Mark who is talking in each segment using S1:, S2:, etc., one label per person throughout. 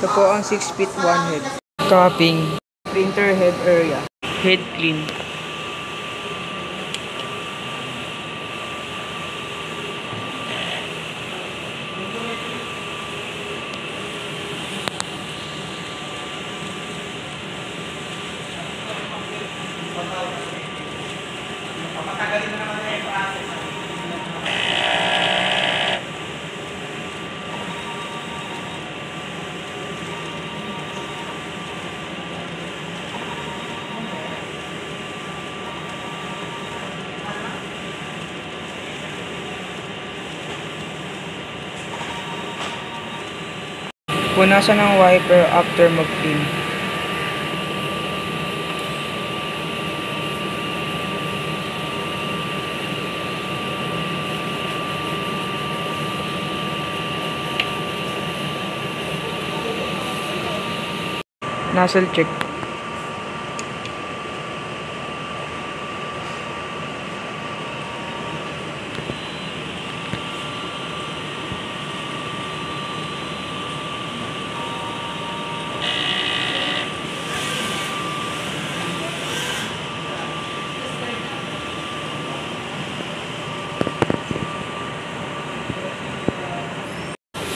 S1: Ito po ang 6 feet 1 head. Capping. Printer head area. Head clean. Punasan ng wiper after mag-clean. Nozzle check.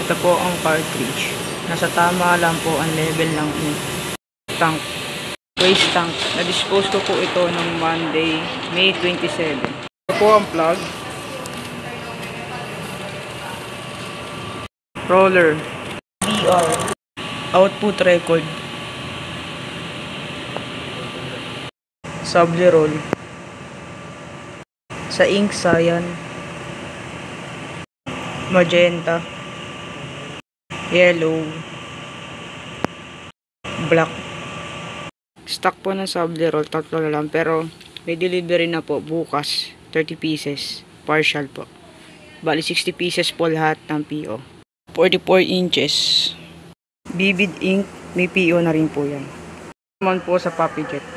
S1: Ito po ang cartridge. Nasa tama lang po ang level ng tank. Waste tank. Na-dispose ko po ito ng Monday, May 27. Ito po ang plug. Roller. BR. Output record. Sable roll. Sa ink cyan. Magenta. Yellow, black. Stock po ng sable roll, 3 na lang, pero may delivery na po bukas, 30 pieces, partial po. Bali 60 pieces po lahat ng PO. 44 inches. Vivid ink, may PO na rin po yan. Naman po sa Puppy Jet.